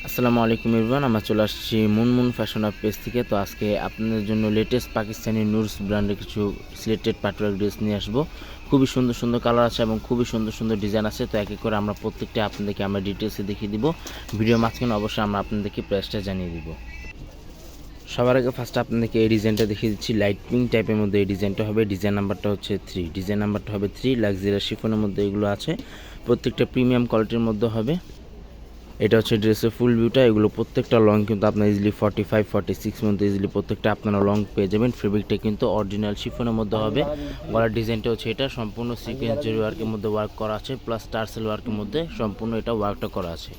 আসসালামু আলাইকুম এভরিওয়ান, আমরা চলে আসছি মুনমুন ফ্যাশন অফ পেজ থেকে। তো আজকে আপনাদের জন্য লেটেস্ট পাকিস্তানি নুরস ব্র্যান্ডের কিছু সিলেক্টেড পাটওয়ার্ক ড্রেস নিয়ে আসবো। খুবই সুন্দর সুন্দর কালার আছে এবং খুবই সুন্দর সুন্দর ডিজাইন আছে। তো এক এক করে আমরা প্রত্যেকটা আপনাদেরকে আমরা ডিটেলসে দেখিয়ে দিব। ভিডিও মাঝখানে অবশ্যই আমরা আপনাদেরকে প্রাইসটা জানিয়ে দিব। সবার আগে ফার্স্টে আপনাদেরকে এই ডিজাইনটা দেখিয়ে দিচ্ছি। লাইট পিঙ্ক টাইপের মধ্যে এই ডিজাইনটা হবে। ডিজাইন নাম্বারটা হচ্ছে 3। ডিজাইন নাম্বারটা হবে 3। লাক্সারি শিফনের মধ্যে এগুলো আছে, প্রত্যেকটা প্রিমিয়াম কোয়ালিটির মধ্যে হবে। এটা হচ্ছে ড্রেসের ফুল ভিউটা। এগুলো প্রত্যেকটা লং কিন্তু আপনার ইজিলি 45-46 মধ্যে ইজিলি প্রত্যেকটা আপনারা লং পেয়ে যাবেন। ফেব্রিকটা কিন্তু অরিজিনাল শিফনের মধ্যে হবে। গলার ডিজাইনটা হচ্ছে এটা সম্পূর্ণ সিকোয়েন্স জরি ওয়ার্কের মধ্যে ওয়ার্ক করা আছে, প্লাস টার্সেল ওয়ার্কের মধ্যে সম্পূর্ণ এটা ওয়ার্কটা করা আছে।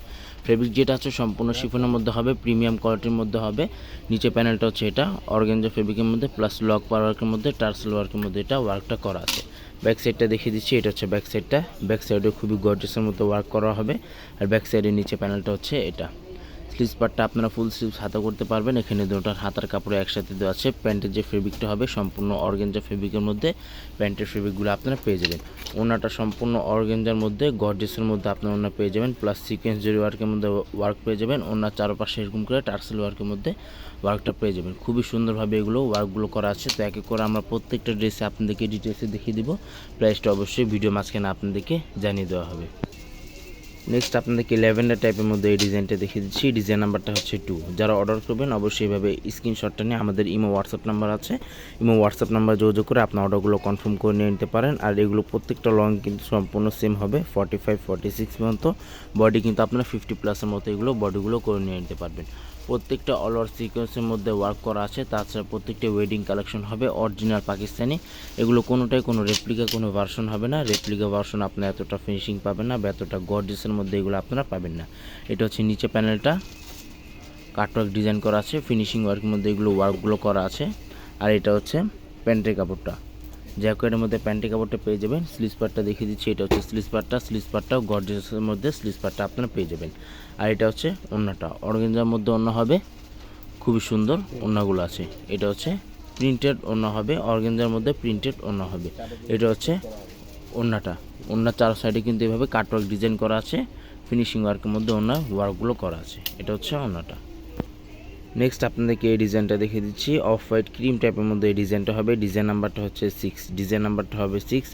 ফেব্রিক যেটা আছে সম্পূর্ণ শিফনের মধ্যে হবে, প্রিমিয়াম কোয়ালিটির মধ্যে হবে। নিচে প্যানেলটা হচ্ছে এটা অর্গানজা ফেব্রিকের মধ্যে, প্লাস লক পার ওয়ার্কের মধ্যে, টার্সেল ওয়ার্কের মধ্যে এটা ওয়ার্কটা করা আছে। ব্যাক সাইডটা দেখিয়ে দিচ্ছি। এটা হচ্ছে ব্যাক সাইডটা। ব্যাক সাইডে খুবই গর্জিয়াসের মতো ওয়ার্ক করা হবে। আর ব্যাক সাইডের নিচে প্যানেলটা হচ্ছে এটা। স্লিভস পার্টটা আপনারা ফুল স্লিভস হাতা করতে পারবেন। এখানে দুটোর হাতার কাপড়ে একসাথে দেওয়া আছে। প্যান্টের যে ফেব্রিকটা হবে সম্পূর্ণ অর্গানজা ফেব্রিকের মধ্যে প্যান্টের ফেব্রিকগুলো আপনারা পেয়ে যাবেন। ওনাটা সম্পূর্ণ অর্গানজার মধ্যে গর্জিয়াসের মধ্যে আপনারা ওনা পেয়ে যাবেন, প্লাস সিকোয়েন্স জরি ওয়ার্কের মধ্যে ওয়ার্ক পেয়ে যাবেন। ওনার চারপাশে এরকম করে টার্সেল ওয়ার্কের মধ্যে ওয়ার্কটা পেয়ে যাবেন। খুবই সুন্দরভাবে এগুলো ওয়ার্কগুলো করা আছে। তো এক এক করে আমরা প্রত্যেকটা ড্রেসে আপনাদেরকে ডিটেলসে দেখিয়ে দিব। প্রাইসটা অবশ্যই ভিডিও মাঝখানে আপনাদেরকে জানিয়ে দেওয়া হবে। নেক্সট আপনাদেরকে ল্যাভেন্ডার টাইপের মধ্যে এই ডিজাইনটা দেখিয়ে দিচ্ছি। ডিজাইন নাম্বারটা হচ্ছে 2। যারা অর্ডার করবেন অবশ্যই এইভাবে স্ক্রিনশটটা নিয়ে আমাদের ইমো হোয়াটসঅ্যাপ নাম্বার আছে, ইমো হোয়াটসঅ্যাপ নাম্বার যোগাযোগ করে আপনার অর্ডারগুলো কনফার্ম করে নিয়ে নিতে পারেন। আর এগুলো প্রত্যেকটা লং কিন্তু সম্পূর্ণ সেম হবে, 45-46 মতো। বডি কিন্তু আপনারা 50+ মতো এগুলো বডিগুলো করে নিয়ে নিতে পারবেন। প্রত্যেকটা অল ওভার সিকোয়েন্সের মধ্যে ওয়ার্ক করা আছে। তাছাড়া প্রত্যেকটা ওয়েডিং কালেকশন হবে অরিজিনাল পাকিস্তানি। এগুলো কোনোটাই কোনো রেপ্লিকা কোনো ভার্সন হবে না। রেপ্লিকা ভার্সন আপনার এতটা ফিনিশিং পাবেন না বা এতটা গর্জিয়াসের মধ্যে এগুলো আপনারা পাবেন না। এটা হচ্ছে নিচে প্যানেলটা কাটওয়ার্ক ডিজাইন করা আছে, ফিনিশিং ওয়ার্কের মধ্যে এগুলো ওয়ার্কগুলো করা আছে। আর এটা হচ্ছে প্যান্টের কাপড়টা, জ্যাকেটের মধ্যে প্যান্টের কাপড়টা পেয়ে যাবেন। স্লিভস পার্টটা দেখিয়ে দিচ্ছি। এটা হচ্ছে স্লিভস পার্টটা। স্লিভস পার্টটাও গর্জিয়াসের মধ্যে স্লিভস পার্টটা আপনারা পেয়ে যাবেন। আর এটা হচ্ছে ওড়নাটা, অর্গানজার মধ্যে ওড়না হবে, খুবই সুন্দর ওড়নাগুলো আছে। এটা হচ্ছে প্রিন্টেড ওড়না হবে, অর্গানজার মধ্যে প্রিন্টেড ওড়না হবে। এটা হচ্ছে ওড়নাটা। ওড়নার চার সাইডে কিন্তু এভাবে কাটওয়ার্ক ডিজাইন করা আছে, ফিনিশিং ওয়ার্কের মধ্যে ওড়নার ওয়ার্কগুলো করা আছে। এটা হচ্ছে ওড়নাটা। নেক্সট আপনাদেরকে এই ডিজাইনটা দেখিয়ে দিচ্ছি। অফ হোয়াইট ক্রিম টাইপের মধ্যে এই ডিজাইনটা হবে। ডিজাইন নাম্বারটা হচ্ছে 6। ডিজাইন নাম্বারটা হবে 6।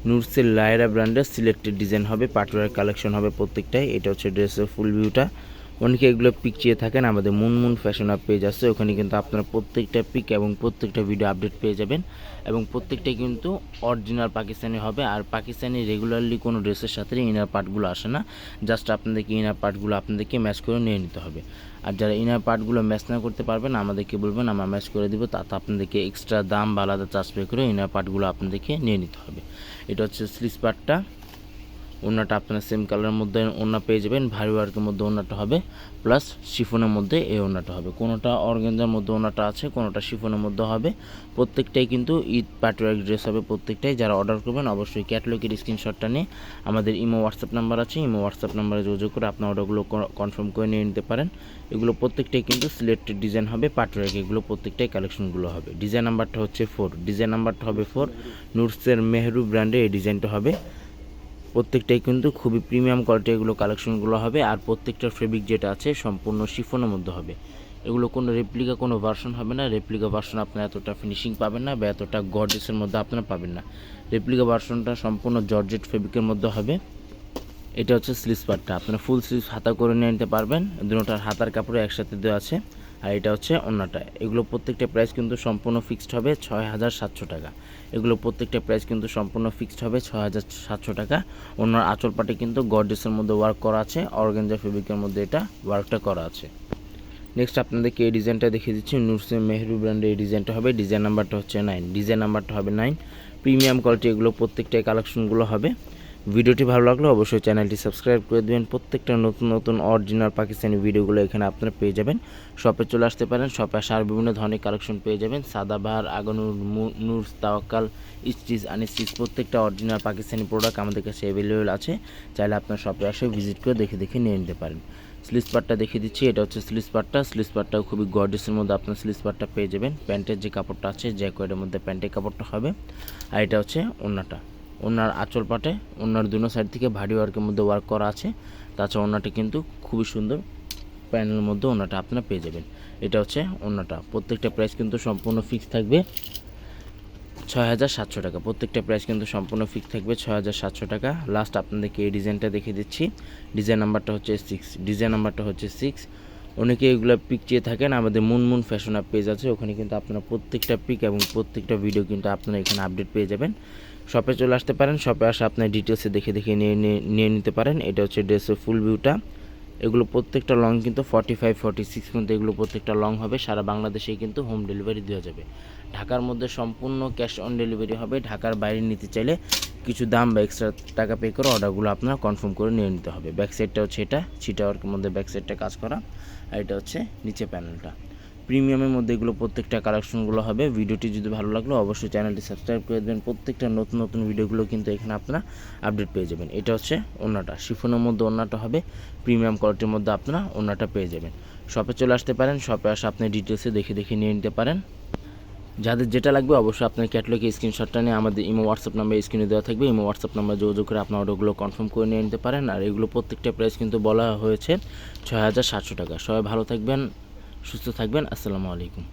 নুরসের লায়রা ব্র্যান্ডের সিলেক্টেড ডিজাইন হবে, পাটওয়ার কালেকশন হবে প্রত্যেকটাই। এটা হচ্ছে ড্রেসের ফুল ভিউটা। অনেকে এগুলো পিক চেয়ে থাকেন, আমাদের মুনমুন ফ্যাশন আপ পেজ আছে, ওখানে কিন্তু আপনারা প্রত্যেকটা পিক এবং প্রত্যেকটা ভিডিও আপডেট পেয়ে যাবেন। এবং প্রত্যেকটাই কিন্তু অরিজিনাল পাকিস্তানি হবে। আর পাকিস্তানি রেগুলারলি কোনো ড্রেসের সাথে ইনার পার্টগুলো আসে না, জাস্ট আপনাদেরকে ইনার পার্টগুলো আপনাদেরকে ম্যাচ করে নিয়ে নিতে হবে। আর যারা ইনার পার্টগুলো ম্যাচ না করতে পারবেন আমাদেরকে বলবেন, আমরা ম্যাচ করে দিব। তাতে আপনাদেরকে এক্সট্রা দাম বা আলাদা চার্জ পে করে ইনার পার্টগুলো আপনাদেরকে নিয়ে নিতে হবে। এটা হচ্ছে স্লিভস পার্টটা। ওড়নাটা আপনার সেম কালারের মধ্যে ওড়না পেয়ে যাবেন, ভারী ওয়ার্কের মধ্যে ওড়নাটা হবে, প্লাস শিফনের মধ্যে এই ওড়নাটা হবে। কোনোটা অর্গানজার মধ্যে ওড়নাটা আছে, কোনোটা শিফনের মধ্যে হবে। প্রত্যেকটাই কিন্তু ঈদ পাটওয়ার্ক ড্রেস হবে প্রত্যেকটাই। যারা অর্ডার করবেন অবশ্যই ক্যাটালগের স্ক্রিনশটটা নিয়ে আমাদের ইমো হোয়াটসঅ্যাপ নাম্বার আছে, ইমো হোয়াটসঅ্যাপ নাম্বারে যোগাযোগ করে আপনার অর্ডারগুলো কনফার্ম করে নিয়ে নিতে পারেন। এগুলো প্রত্যেকটাই কিন্তু সিলেক্টেড ডিজাইন হবে পাটওয়ার্ক, এগুলো প্রত্যেকটাই কালেকশনগুলো হবে। ডিজাইন নাম্বারটা হচ্ছে 4। ডিজাইন নাম্বারটা হবে 4। নুরসের মেহরু ব্র্যান্ডে এই ডিজাইনটা হবে। প্রত্যেকটাই কিন্তু খুবই প্রিমিয়াম কোয়ালিটি এগুলো কালেকশনগুলো হবে। আর প্রত্যেকটার ফেব্রিক যেটা আছে সম্পূর্ণ শিফনের মধ্যে হবে। এগুলো কোনো রেপ্লিকা কোনো ভার্সন হবে না। রেপ্লিকা ভার্সন আপনারা এতটা ফিনিশিং পাবেন না বা এতটা গর্জিয়াসের মধ্যে আপনারা পাবেন না। রেপ্লিকা ভার্সনটা সম্পূর্ণ জর্জেট ফেব্রিকের মধ্যে হবে। এটা হচ্ছে স্লিভস পার্টটা, আপনারা ফুল স্লিভস হাতা করে নিয়ে নিতে পারবেন। দুটোটার হাতার কাপড়ে একসাথে দেওয়া আছে। আর এটা হচ্ছে ওড়নাটা। এগুলো প্রত্যেকটা প্রাইস কিন্তু সম্পূর্ণ ফিক্সড হবে 6700 টাকা। এগুলো প্রত্যেকটা প্রাইস কিন্তু সম্পূর্ণ ফিক্সড হবে 6700 টাকা। ওড়নার আঁচল পাটে কিন্তু গর্জিয়াসের মধ্যে ওয়ার্ক করা আছে, অর্গানজা ফেব্রিকের মধ্যে এটা ওয়ার্কটা করা আছে। নেক্সট আপনাদেরকে এই ডিজাইনটা দেখিয়ে দিচ্ছি। নুরসে মেহরু ব্র্যান্ডের এই ডিজাইনটা হবে। ডিজাইন নাম্বারটা হচ্ছে 9। ডিজাইন নাম্বারটা হবে 9। প্রিমিয়াম কোয়ালিটি এগুলো প্রত্যেকটাই কালেকশনগুলো হবে। ভিডিওটি ভালো লাগলে অবশ্যই চ্যানেলটি সাবস্ক্রাইব করে দেবেন। প্রত্যেকটা নতুন নতুন অরিজিনাল পাকিস্তানি ভিডিওগুলো এখানে আপনারা পেয়ে যাবেন। শপে চলে আসতে পারেন, শপে আসার বিভিন্ন ধরনের কালেকশন পেয়ে যাবেন। সাদাবাহার, আগানুর, নূর, তাওয়াক্কাল, স্টিচ, আনস্টিচ প্রত্যেকটা অরিজিনাল পাকিস্তানি প্রোডাক্ট আমাদের কাছে অ্যাভেলেবেল আছে। চাইলে আপনার শপে আসে ভিজিট করে দেখে দেখে নিয়ে নিতে পারেন। স্লিভস পার্টটা দেখিয়ে দিচ্ছি। এটা হচ্ছে স্লিভস পার্টটা। স্লিভস পার্টটাও খুবই গর্জিয়াসের মধ্যে আপনার স্লিভস পার্টটা পেয়ে যাবেন। প্যান্টের যে কাপড়টা আছে জ্যাকেটের মধ্যে প্যান্টের কাপড়টা হবে। আর এটা হচ্ছে ওড়নাটা। ওড়নার আঁচল পাটে ওড়নার দুনো সাইড থেকে ভারী ওয়ার্কের মধ্যে ওয়ার্ক করা আছে। তাছাড়া ওড়নাটি কিন্তু খুবই সুন্দর প্যানেলের মধ্যে ওড়নাটা আপনারা পেয়ে যাবেন। এটা হচ্ছে ওড়নাটা। প্রত্যেকটা প্রাইস কিন্তু সম্পূর্ণ ফিক্স থাকবে ৬,৭০০ টাকা। প্রত্যেকটা প্রাইস কিন্তু সম্পূর্ণ ফিক্স থাকবে ৬,৭০০ টাকা। লাস্ট আপনাদেরকে এই ডিজাইনটা দেখিয়ে দিচ্ছি। ডিজাইন নাম্বারটা হচ্ছে 6। অনেকে এগুলো পিক চেয়ে থাকেন, আমাদের মুনমুন ফ্যাশন অ্যাপ পেজ আছে, ওখানে কিন্তু আপনারা প্রত্যেকটা পিক এবং প্রত্যেকটা ভিডিও কিন্তু আপনারা এখানে আপডেট পেয়ে যাবেন। শপে চলে আসতে পারেন, শপে আসে আপনার ডিটেলসে দেখে নিয়ে নিতে পারেন। এটা হচ্ছে ড্রেসের ফুল ভিউটা। এগুলো প্রত্যেকটা লং কিন্তু 45, 46 কিন্তু এগুলো প্রত্যেকটা লং হবে। সারা বাংলাদেশেই কিন্তু হোম ডেলিভারি দেওয়া যাবে। ঢাকার মধ্যে সম্পূর্ণ ক্যাশ অন ডেলিভারি হবে। ঢাকার বাইরে নিতে চাইলে কিছু দাম বা এক্সট্রা টাকা পে করে অর্ডারগুলো আপনারা কনফার্ম করে নিয়ে নিতে হবে। ব্যাক সাইডটা হচ্ছে এটা চিটাওয়ার্কের মধ্যে ব্যাক সাইডটা কাজ করা, আর এটা হচ্ছে নিচে প্যানেলটা। প্রিমিয়ামের মধ্যে এগুলো প্রত্যেকটা কালেকশনগুলো হবে। ভিডিওটি যদি ভালো লাগলো অবশ্যই চ্যানেলটি সাবস্ক্রাইব করে দেবেন। প্রত্যেকটা নতুন ভিডিওগুলো কিন্তু এখানে আপনারা আপডেট পেয়ে যাবেন। এটা হচ্ছে ওড়নাটা, শিফনের মধ্যে ওড়নাটা হবে, প্রিমিয়াম কোয়ালিটির মধ্যে আপনারা ওড়নাটা পেয়ে যাবেন। শপে চলে আসতে পারেন, শপে আসে আপনি ডিটেলসে দেখে নিয়ে নিতে পারেন। যাদের যেটা লাগবে অবশ্যই আপনার ক্যাটালগে স্ক্রিনশটটা নিয়ে আমাদের ইমো হোয়াটসঅ্যাপ নাম্বার স্ক্রিনে দেওয়া থাকবে, ইমো হোয়াটসঅ্যাপ নাম্বার যোগাযোগ করে আপনার অর্ডারগুলো কনফার্ম করে নিয়ে নিতে পারেন। আর এগুলো প্রত্যেকটা প্রাইস কিন্তু বলা হয়েছে ৬,৭০০ টাকা। সবাই ভালো থাকবেন, সুস্থ থাকবেন। আসসালামু আলাইকুম।